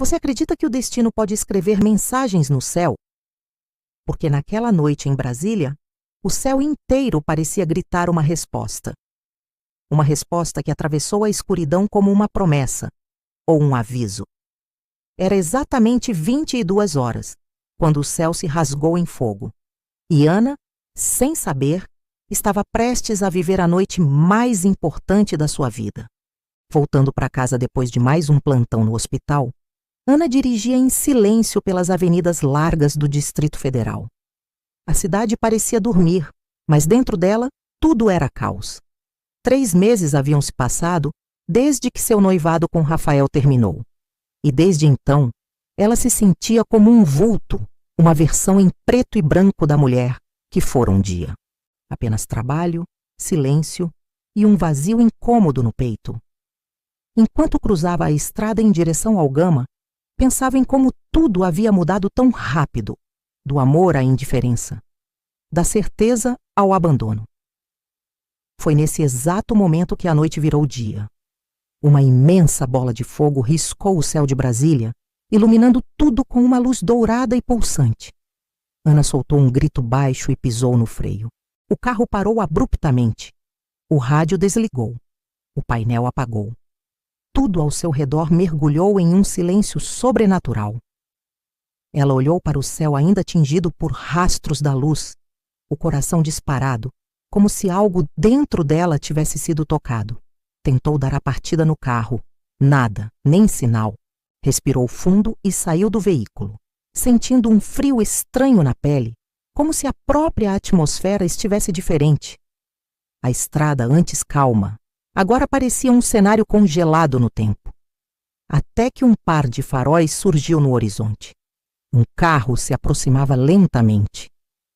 Você acredita que o destino pode escrever mensagens no céu? Porque naquela noite em Brasília, o céu inteiro parecia gritar uma resposta. Uma resposta que atravessou a escuridão como uma promessa, ou um aviso. Era exatamente 22 horas, quando o céu se rasgou em fogo. E Ana, sem saber, estava prestes a viver a noite mais importante da sua vida. Voltando para casa depois de mais um plantão no hospital, Ana dirigia em silêncio pelas avenidas largas do Distrito Federal. A cidade parecia dormir, mas dentro dela tudo era caos. 3 meses haviam se passado desde que seu noivado com Rafael terminou. E desde então, ela se sentia como um vulto, uma versão em preto e branco da mulher que fora um dia. Apenas trabalho, silêncio e um vazio incômodo no peito. Enquanto cruzava a estrada em direção ao Gama, pensava em como tudo havia mudado tão rápido, do amor à indiferença, da certeza ao abandono. Foi nesse exato momento que a noite virou dia. Uma imensa bola de fogo riscou o céu de Brasília, iluminando tudo com uma luz dourada e pulsante. Ana soltou um grito baixo e pisou no freio. O carro parou abruptamente. O rádio desligou. O painel apagou. Tudo ao seu redor mergulhou em um silêncio sobrenatural. Ela olhou para o céu ainda tingido por rastros da luz, o coração disparado, como se algo dentro dela tivesse sido tocado. Tentou dar a partida no carro. Nada, nem sinal. Respirou fundo e saiu do veículo, sentindo um frio estranho na pele, como se a própria atmosfera estivesse diferente. A estrada, antes calma, agora parecia um cenário congelado no tempo. Até que um par de faróis surgiu no horizonte. Um carro se aproximava lentamente,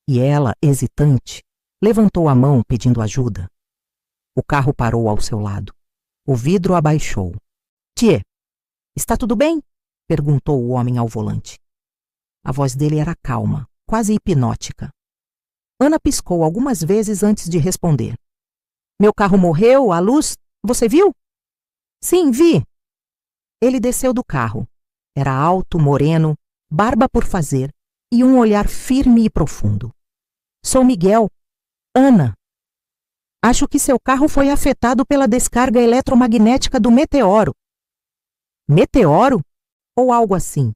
e ela, hesitante, levantou a mão pedindo ajuda. O carro parou ao seu lado. O vidro abaixou. "Tchê, está tudo bem?" perguntou o homem ao volante. A voz dele era calma, quase hipnótica. Ana piscou algumas vezes antes de responder. "Meu carro morreu, a luz, você viu?" "Sim, vi." Ele desceu do carro. Era alto, moreno, barba por fazer e um olhar firme e profundo. "Sou Miguel. Ana. Acho que seu carro foi afetado pela descarga eletromagnética do meteoro." "Meteoro?" Ou algo assim.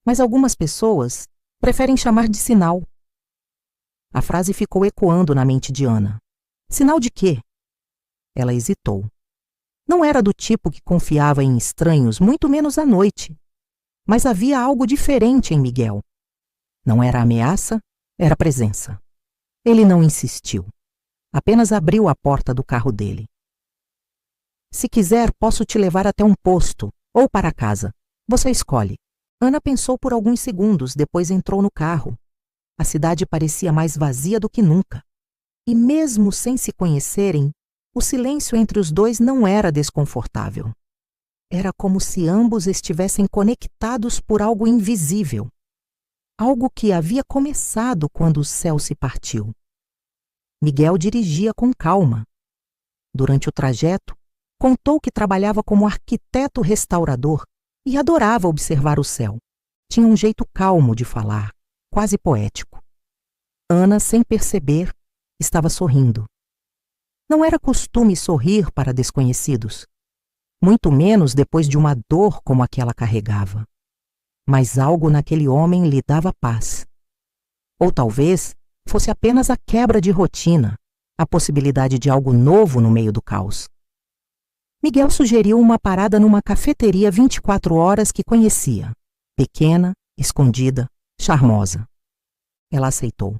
Mas algumas pessoas preferem chamar de sinal. A frase ficou ecoando na mente de Ana. Sinal de quê? Ela hesitou. Não era do tipo que confiava em estranhos, muito menos à noite. Mas havia algo diferente em Miguel. Não era ameaça, era presença. Ele não insistiu. Apenas abriu a porta do carro dele. "Se quiser, posso te levar até um posto, ou para casa. Você escolhe." Ana pensou por alguns segundos, depois entrou no carro. A cidade parecia mais vazia do que nunca. E mesmo sem se conhecerem, o silêncio entre os dois não era desconfortável. Era como se ambos estivessem conectados por algo invisível. Algo que havia começado quando o céu se partiu. Miguel dirigia com calma. Durante o trajeto, contou que trabalhava como arquiteto restaurador e adorava observar o céu. Tinha um jeito calmo de falar, quase poético. Ana, sem perceber, estava sorrindo. Não era costume sorrir para desconhecidos, muito menos depois de uma dor como a que ela carregava. Mas algo naquele homem lhe dava paz. Ou talvez fosse apenas a quebra de rotina, a possibilidade de algo novo no meio do caos. Miguel sugeriu uma parada numa cafeteria 24 horas que conhecia. Pequena, escondida, charmosa. Ela aceitou.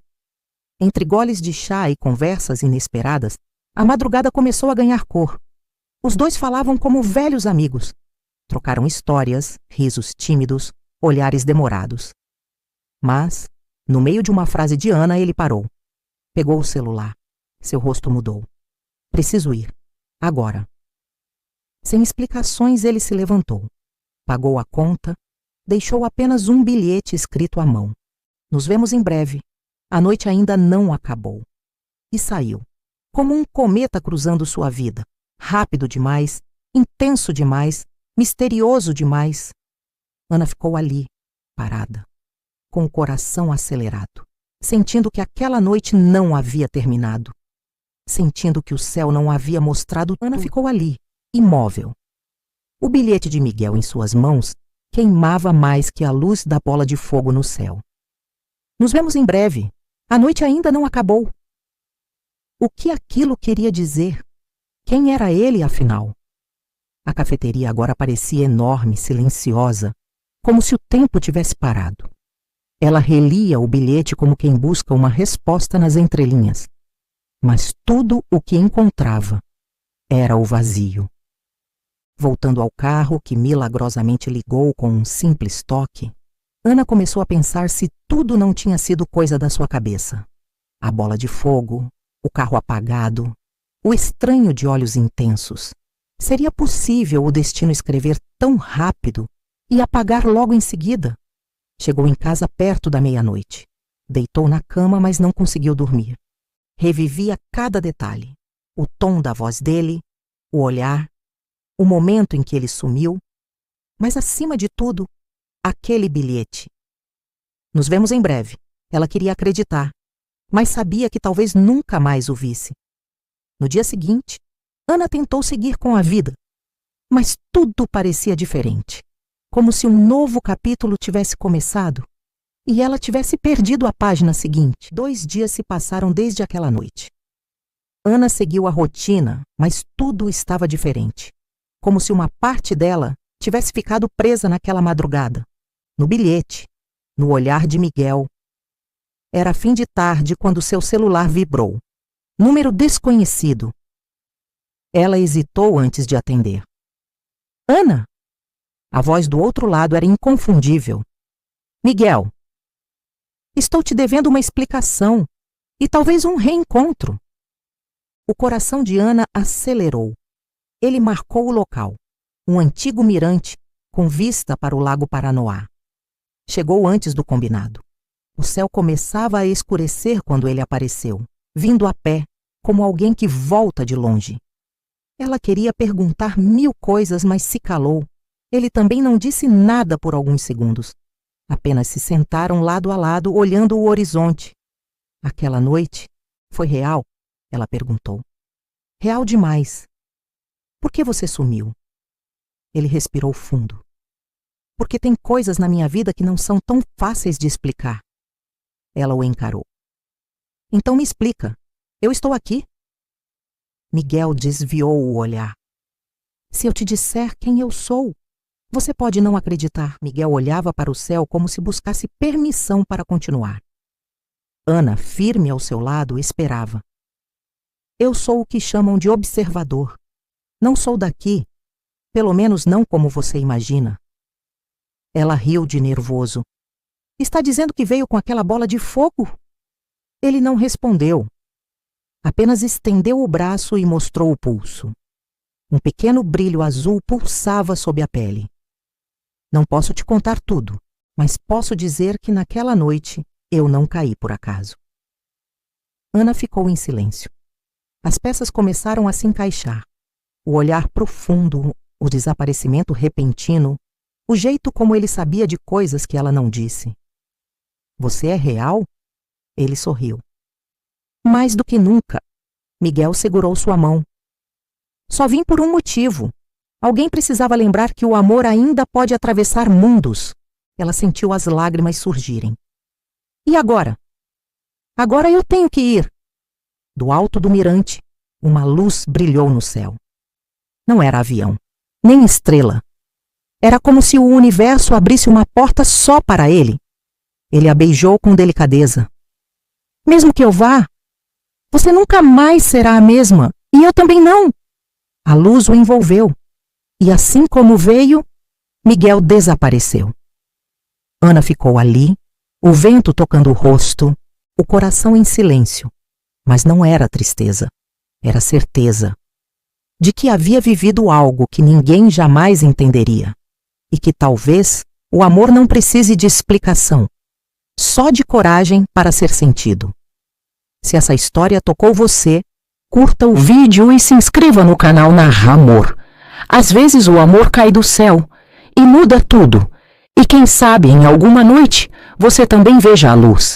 Entre goles de chá e conversas inesperadas, a madrugada começou a ganhar cor. Os dois falavam como velhos amigos. Trocaram histórias, risos tímidos, olhares demorados. Mas, no meio de uma frase de Ana, ele parou. Pegou o celular. Seu rosto mudou. "Preciso ir. Agora." Sem explicações, ele se levantou. Pagou a conta, deixou apenas um bilhete escrito à mão. "Nos vemos em breve. A noite ainda não acabou." E saiu, como um cometa cruzando sua vida. Rápido demais, intenso demais, misterioso demais. Ana ficou ali, parada, com o coração acelerado, sentindo que aquela noite não havia terminado, sentindo que o céu não havia mostrado. Ana ficou ali, imóvel. O bilhete de Miguel em suas mãos queimava mais que a luz da bola de fogo no céu. Nos vemos em breve. A noite ainda não acabou. O que aquilo queria dizer? Quem era ele, afinal? A cafeteria agora parecia enorme, silenciosa, como se o tempo tivesse parado. Ela relia o bilhete como quem busca uma resposta nas entrelinhas. Mas tudo o que encontrava era o vazio. Voltando ao carro, que milagrosamente ligou com um simples toque, Ana começou a pensar se tudo não tinha sido coisa da sua cabeça. A bola de fogo, o carro apagado, o estranho de olhos intensos. Seria possível o destino escrever tão rápido e apagar logo em seguida? Chegou em casa perto da meia-noite. Deitou na cama, mas não conseguiu dormir. Revivia cada detalhe. O tom da voz dele, o olhar, o momento em que ele sumiu, mas acima de tudo, aquele bilhete. Nos vemos em breve. Ela queria acreditar, mas sabia que talvez nunca mais o visse. No dia seguinte, Ana tentou seguir com a vida, mas tudo parecia diferente, como se um novo capítulo tivesse começado e ela tivesse perdido a página seguinte. 2 dias se passaram desde aquela noite. Ana seguiu a rotina, mas tudo estava diferente, como se uma parte dela tivesse ficado presa naquela madrugada, no bilhete, no olhar de Miguel. Era fim de tarde quando seu celular vibrou. Número desconhecido. Ela hesitou antes de atender. Ana! A voz do outro lado era inconfundível. Miguel, estou te devendo uma explicação e talvez um reencontro. O coração de Ana acelerou. Ele marcou o local, um antigo mirante com vista para o Lago Paranoá. Chegou antes do combinado. O céu começava a escurecer quando ele apareceu, vindo a pé, como alguém que volta de longe. Ela queria perguntar 1000 coisas, mas se calou. Ele também não disse nada por alguns segundos. Apenas se sentaram lado a lado, olhando o horizonte. Aquela noite foi real? Ela perguntou. Real demais. Por que você sumiu? Ele respirou fundo. Porque tem coisas na minha vida que não são tão fáceis de explicar. Ela o encarou. Então me explica. Eu estou aqui. Miguel desviou o olhar. Se eu te disser quem eu sou, você pode não acreditar. Miguel olhava para o céu como se buscasse permissão para continuar. Ana, firme ao seu lado, esperava. Eu sou o que chamam de observador. Não sou daqui, pelo menos não como você imagina. Ela riu de nervoso. Está dizendo que veio com aquela bola de fogo? Ele não respondeu. Apenas estendeu o braço e mostrou o pulso. Um pequeno brilho azul pulsava sob a pele. Não posso te contar tudo, mas posso dizer que naquela noite eu não caí por acaso. Ana ficou em silêncio. As peças começaram a se encaixar. O olhar profundo, o desaparecimento repentino, o jeito como ele sabia de coisas que ela não disse. Você é real? Ele sorriu. Mais do que nunca. Miguel segurou sua mão. Só vim por um motivo. Alguém precisava lembrar que o amor ainda pode atravessar mundos. Ela sentiu as lágrimas surgirem. E agora? Agora eu tenho que ir. Do alto do mirante, uma luz brilhou no céu. Não era avião, nem estrela. Era como se o universo abrisse uma porta só para ele. Ele a beijou com delicadeza. Mesmo que eu vá, você nunca mais será a mesma, e eu também não. A luz o envolveu, e assim como veio, Miguel desapareceu. Ana ficou ali, o vento tocando o rosto, o coração em silêncio. Mas não era tristeza, era certeza de que havia vivido algo que ninguém jamais entenderia e que talvez o amor não precise de explicação, só de coragem para ser sentido. Se essa história tocou você, curta o vídeo e se inscreva no canal Narramor. Às vezes o amor cai do céu e muda tudo. E quem sabe, em alguma noite, você também veja a luz.